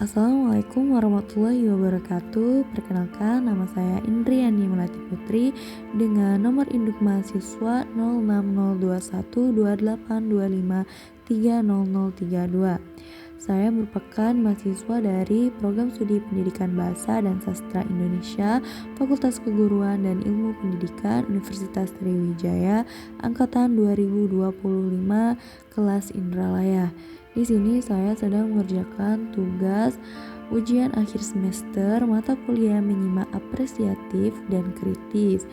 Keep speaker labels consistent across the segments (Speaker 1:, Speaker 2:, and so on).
Speaker 1: Assalamualaikum warahmatullahi wabarakatuh. Perkenalkan, nama saya Indriani Melati Putri dengan nomor induk mahasiswa 06021282530032. Saya merupakan mahasiswa dari Program Studi Pendidikan Bahasa dan Sastra Indonesia, Fakultas Keguruan dan Ilmu Pendidikan Universitas Sriwijaya, angkatan 2025, kelas Indralaya. Di sini saya sedang mengerjakan tugas ujian akhir semester mata kuliah menyimak apresiatif dan kritis.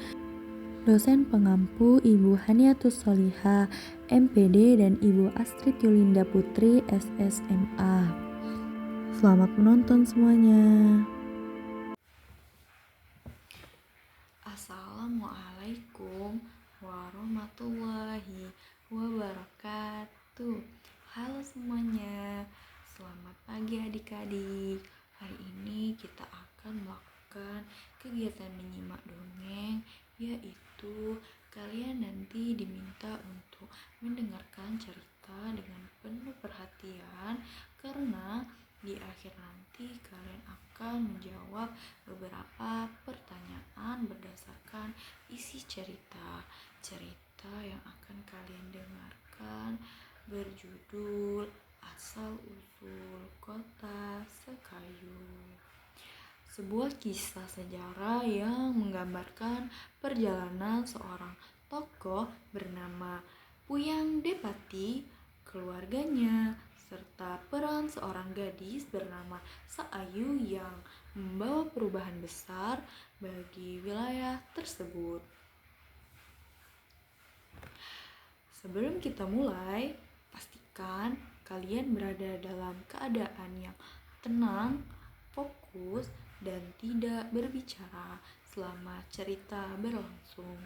Speaker 1: Dosen pengampu Ibu Haniatus Solihah, MPD, dan Ibu Astrid Yulinda Putri, SSMA. Selamat menonton semuanya.
Speaker 2: Assalamualaikum warahmatullahi wabarakatuh. Halo semuanya, selamat pagi adik-adik. Hari ini kita akan melakukan kegiatan menyimak dongeng, yaitu kalian nanti diminta untuk mendengarkan cerita dengan penuh perhatian, karena di akhir nanti kalian akan menjawab beberapa pertanyaan berdasarkan isi cerita. Cerita yang akan kalian dengarkan berjudul Asal-usul Kota Sekayu. Sebuah kisah sejarah yang menggambarkan perjalanan seorang tokoh bernama Puyang Depati, keluarganya, serta peran seorang gadis bernama Saayu yang membawa perubahan besar bagi wilayah tersebut. Sebelum kita mulai, pastikan kalian berada dalam keadaan yang tenang, fokus, dan tidak berbicara selama cerita berlangsung.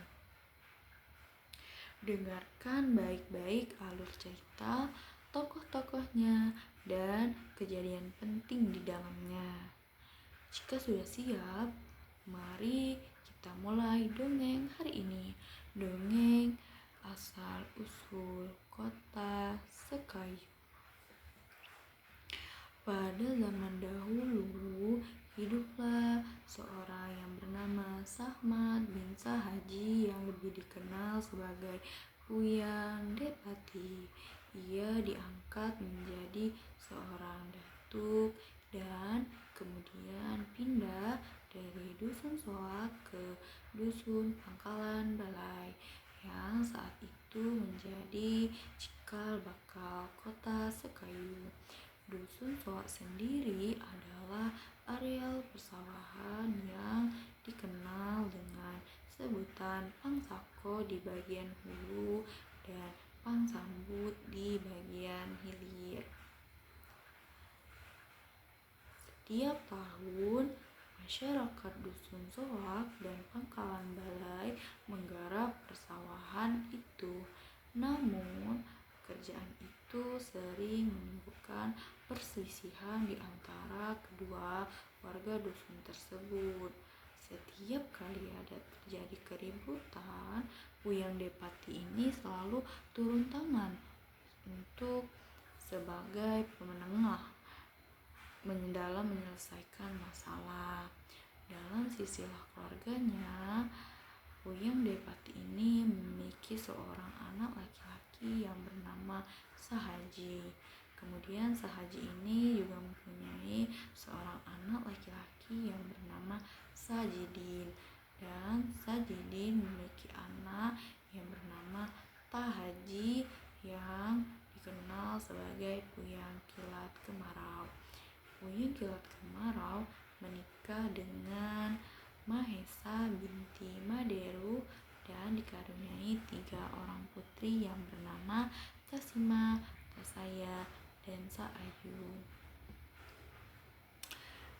Speaker 2: Dengarkan baik-baik alur cerita, tokoh-tokohnya, dan kejadian penting di dalamnya. Jika sudah siap, mari kita mulai dongeng hari ini. Dongeng Asal-usul Kota Sekayu. Pada zaman dahulu, hiduplah seorang yang bernama Sahmat bin Sahaji yang lebih dikenal sebagai Puyang Depati. Ia diangkat menjadi seorang datuk dan kemudian pindah dari Dusun Soak ke Dusun Pangkalan Balai yang saat itu menjadi cikal bakal Kota Sekayu. Dusun Soak sendiri adalah areal persawahan yang dikenal dengan sebutan Pangsako di bagian hulu dan Pangsambut di bagian hilir. Setiap tahun, masyarakat Dusun Soak dan Pangkalan Balai menggarap persawahan itu. Namun, pekerjaan itu sering menimbulkan perselisihan di antara kedua warga dusun tersebut. Setiap kali ada terjadi keributan, Puyang Depati ini selalu turun tangan untuk sebagai pemenengah dalam menyelesaikan masalah. Dalam sisilah keluarganya, Puyang Depati ini memiliki seorang anak laki-laki yang bernama Sahaji. Kemudian Sahaji ini juga mempunyai seorang anak laki-laki yang bernama Sajidin. Dan Sajidin memiliki anak yang bernama Tahaji yang dikenal sebagai Puyang Kilat Kemarau. Puyang Kilat Kemarau menikah dengan Mahesa binti Maderu dan dikaruniai 3 orang putri yang bernama Tasima, Tasaya, dan Saayu.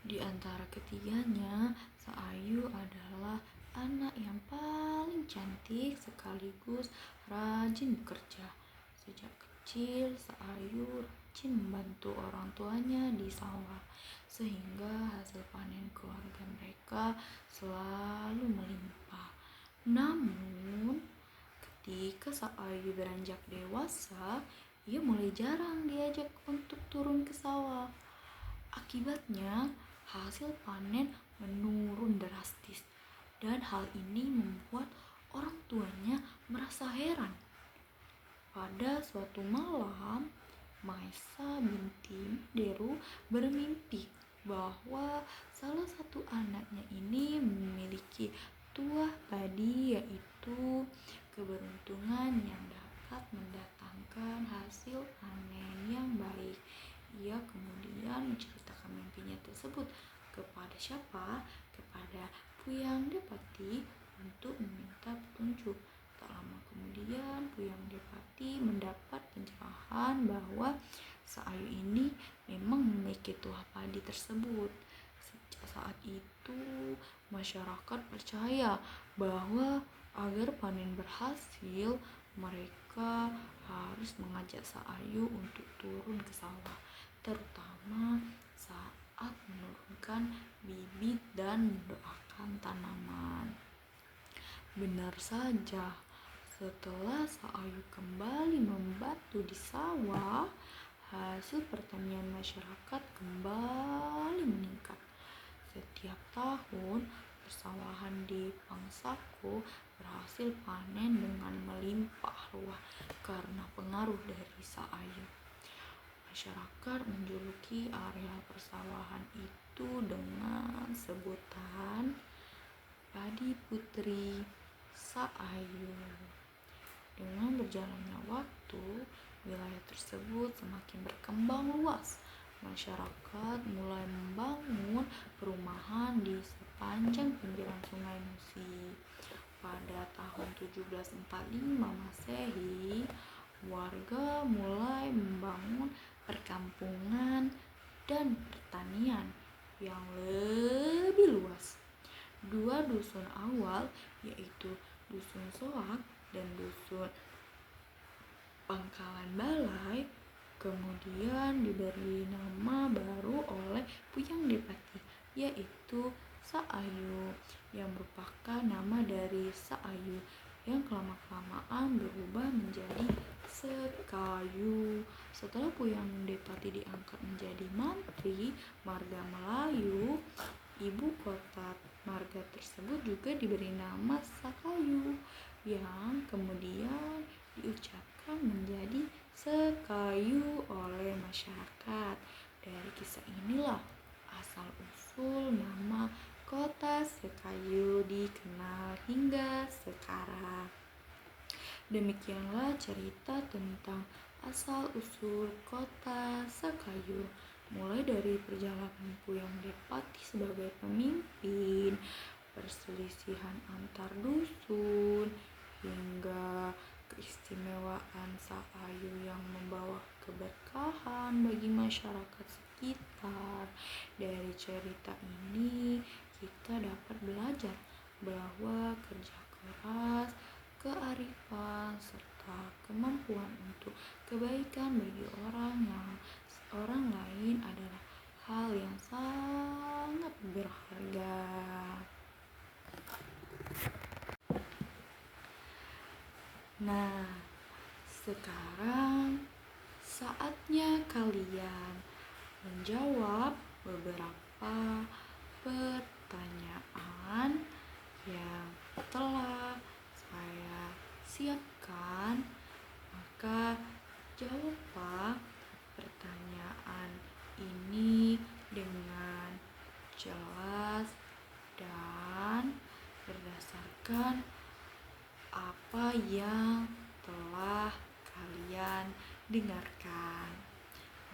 Speaker 2: Di antara ketiganya, Saayu adalah anak yang paling cantik sekaligus rajin bekerja. Sejak kecil, Saayu rajin membantu orang tuanya di sawah, sehingga hasil panen keluarga mereka selalu melimpah. Namun, ketika Saayu beranjak dewasa, ia mulai jarang diajak untuk turun ke sawah. Akibatnya, hasil panen menurun drastis, dan hal ini membuat orang tuanya merasa heran. Pada suatu malam, Maesa binti Deru bermimpi bahwa salah satu anaknya ini memiliki tuah padi, yaitu keberuntungan yang dapat mendatangkan hasil panen yang baik. Ia kemudian menceritakan mimpinya tersebut kepada siapa? Kepada Puyang Depati untuk meminta petunjuk. Tak lama kemudian, Puyang Depati mendapat pencerahan bahwa Seayu ini memang memiliki tuah padi tersebut. Sejak saat itu, masyarakat percaya bahwa agar panen berhasil, mereka harus mengajak Seayu untuk turun ke sawah, terutama saat menurunkan bibit dan mendoakan tanaman. Benar saja, setelah Seayu kembali membantu di sawah, hasil pertanian masyarakat kembali meningkat. Setiap tahun, persawahan di Pangsako berhasil panen dengan melimpah ruah karena pengaruh dari Seayu. Masyarakat menjuluki area persawahan itu dengan sebutan Padi Putri Seayu. Dengan berjalannya waktu, wilayah tersebut semakin berkembang luas. Masyarakat mulai membangun perumahan di sepanjang pinggiran Sungai Musi. Pada tahun 1745 Masehi, warga mulai membangun perkampungan dan pertanian yang lebih luas. Dua dusun awal, yaitu Dusun Soak dan Dusun Pangkalan Balai, kemudian diberi nama baru oleh Puyang Depati, yaitu Seayu, yang merupakan nama dari Seayu yang kelama-kelamaan berubah menjadi Sekayu. Setelah Puyang Depati diangkat menjadi Mantri Marga Melayu, ibu kota marga tersebut juga diberi nama Sakayu, yang kemudian diucapkan menjadi Sekayu oleh masyarakat. Dari kisah inilah asal-usul nama kota Sekayu dikenal hingga sekarang. Demikianlah cerita tentang asal-usul kota Sekayu, mulai dari perjalanan Puyang Depati sebagai pemimpin, perselisihan antar dusun, hingga keistimewaan Seayu yang membawa keberkahan bagi masyarakat sekitar. Dari cerita ini kita dapat belajar bahwa kerja keras, kearifan, serta kemampuan untuk kebaikan bagi orang lain adalah hal yang sangat berharga. Nah, sekarang saatnya kalian menjawab beberapa pertanyaan yang telah saya siapkan. Maka jawablah pertanyaan ini dengan jelas dan berdasarkan apa yang telah kalian dengarkan.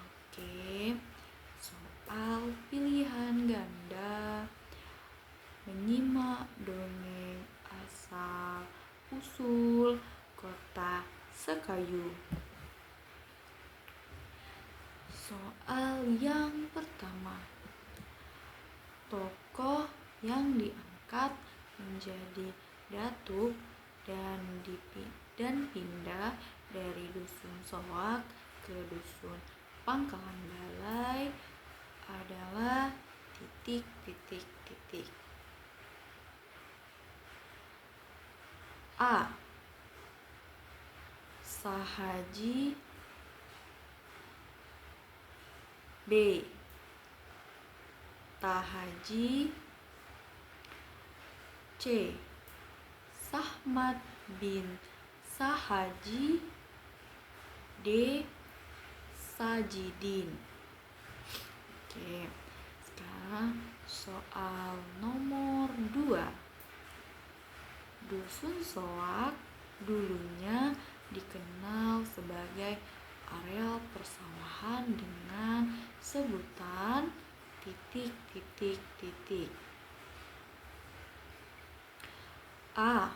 Speaker 2: Oke, soal pilihan ganda menyimak dongeng asal usul kota Sekayu. Soal yang pertama, tokoh yang diangkat menjadi datuk dan pindah dari Dusun Soak ke Dusun Pangkalan Balai adalah ... A. Sahaji. B. Tahaji. C. Sahmat bin Sahaji. D. Sajidin. Oke, sekarang soal nomor 2. Dusun Soak dulunya dikenal sebagai areal persawahan dengan sebutan ... A.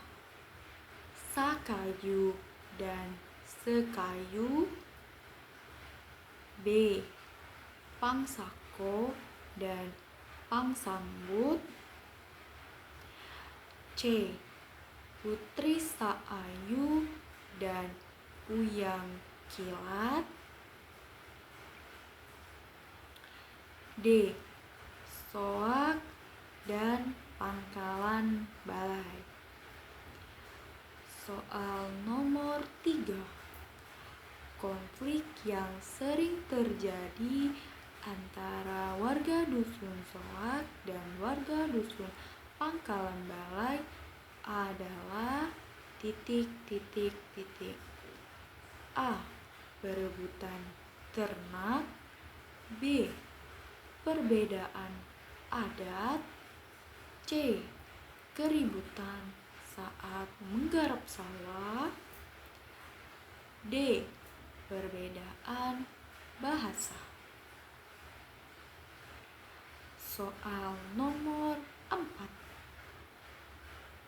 Speaker 2: Sakayu dan Sekayu. B. Pangsako dan Pangsambut. C. Putri Saayu dan Uyang Kilat. D. Soak dan Pangkalan Balai. Soal nomor 3. Konflik yang sering terjadi antara warga Dusun Soak dan warga Dusun Pangkalan Balai adalah ... A. Berebutan ternak. B. Perbedaan adat. C. Keributan saat menggarap sawah. D. Perbedaan bahasa. Soal nomor 4.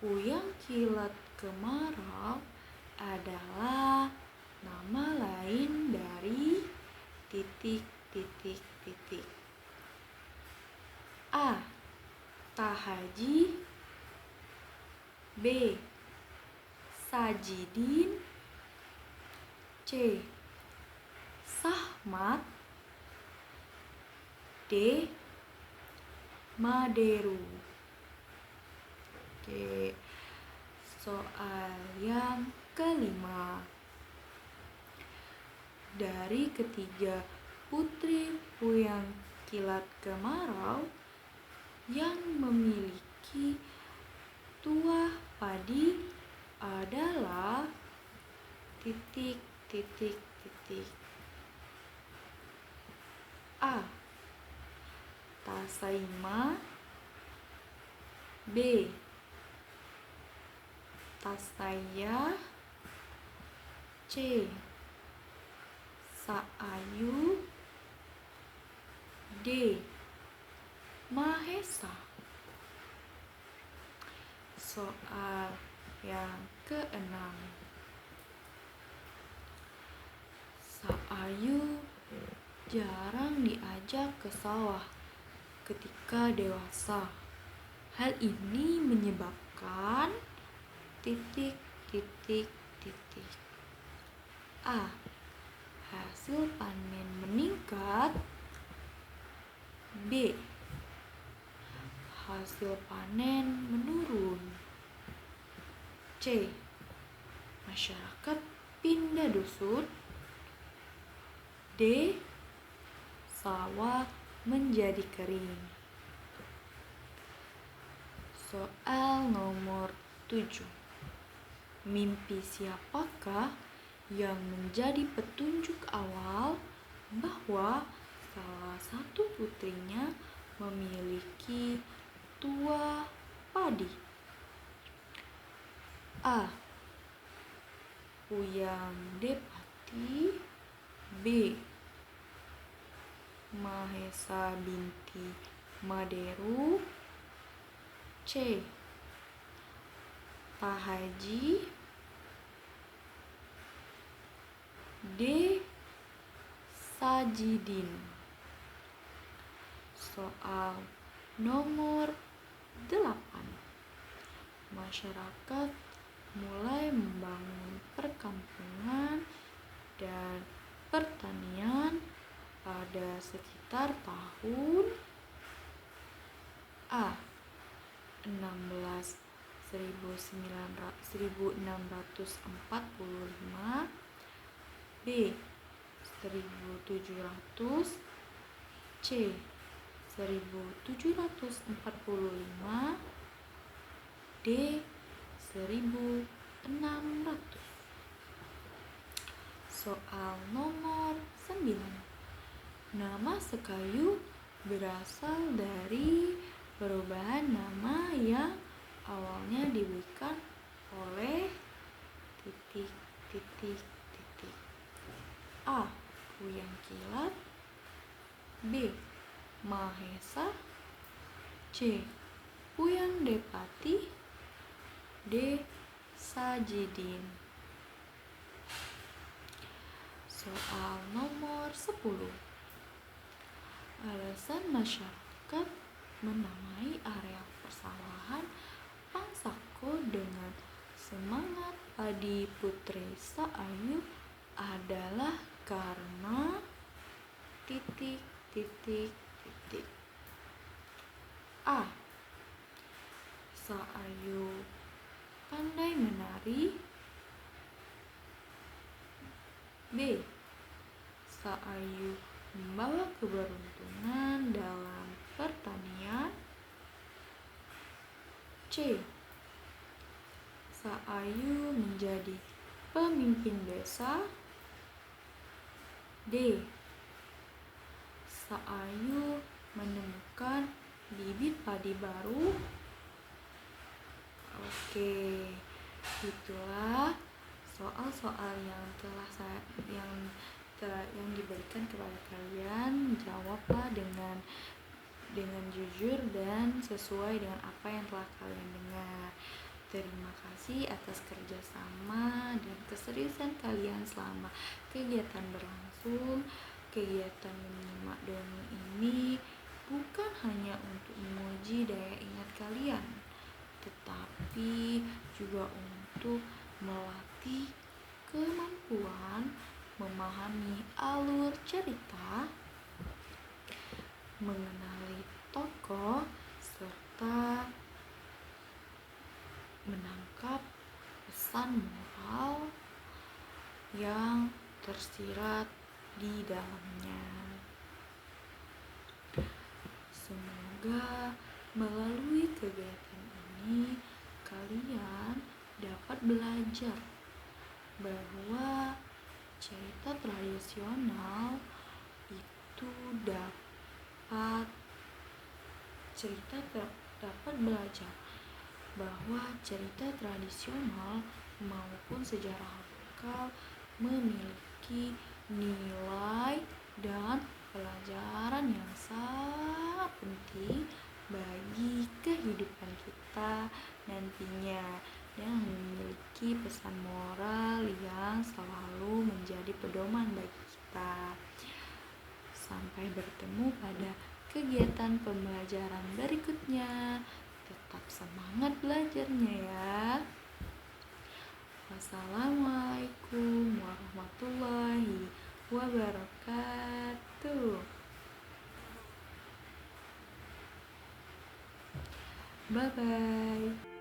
Speaker 2: Uyang Kilat Kemarau adalah nama lain dari ... A. Tahaji. B. Sajidin. C. Sahmat. D. Maderu. Oke, soal yang kelima. Dari ketiga putri Uyang Kilat Kemarau yang memiliki tuah padi adalah ... A. Tasaima. B. Tasaya. C. Saayu. D. Mahesa. Soal yang keenam. Saayu jarang diajak ke sawah ketika dewasa. Hal ini menyebabkan ... A. Hasil panen meningkat. B. Hasil panen menurun. C. Masyarakat pindah dusun. D. Sawah menjadi kering. Soal nomor 7. Mimpi siapakah yang menjadi petunjuk awal bahwa salah satu putrinya memiliki tuah padi? A. Uyang Depati. B. Mahesa binti Maderu. C. Tahaji. D. Sajidin. Soal nomor 8. Masyarakat mulai membangun perkampungan dan pertanian pada sekitar tahun A. 1645. B. 1700. C. 1745, D. 1600. Soal nomor 9. Nama Sekayu berasal dari perubahan nama yang awalnya diberikan oleh titik titik titik. A. Kuyang Kilat, B. Mahesa, C. Puyang Depati, D. Sajidin. Soal nomor 10. Alasan masyarakat menamai area persawahan Pangsako dengan semangat padi Putri Saayu adalah karena titik titik titik. A. Saayu pandai menari, B. Saayu membawa keberuntungan dalam pertanian, C. Saayu menjadi pemimpin desa, D. Saayu menemukan bibit padi baru. Oke, itulah soal-soal yang diberikan kepada kalian. Jawablah dengan jujur dan sesuai dengan apa yang telah kalian dengar. Terima kasih atas kerjasama dan keseriusan kalian selama kegiatan berlangsung. Kegiatan menyimak dongeng ini bukan hanya untuk menguji daya ingat kalian, tetapi juga untuk melatih kemampuan memahami alur cerita, mengenali tokoh, serta menangkap pesan moral yang tersirat di dalamnya. Semoga melalui kegiatan ini kalian dapat belajar bahwa cerita tradisional itu dapat belajar bahwa cerita tradisional maupun sejarah lokal memiliki nilai dan pelajaran yang sangat penting bagi kehidupan kita nantinya, dan memiliki pesan moral yang selalu menjadi pedoman bagi kita. Sampai bertemu pada kegiatan pembelajaran berikutnya. Tetap semangat belajarnya ya. Wassalamualaikum warahmatullahi wabarakatuh. Bye bye.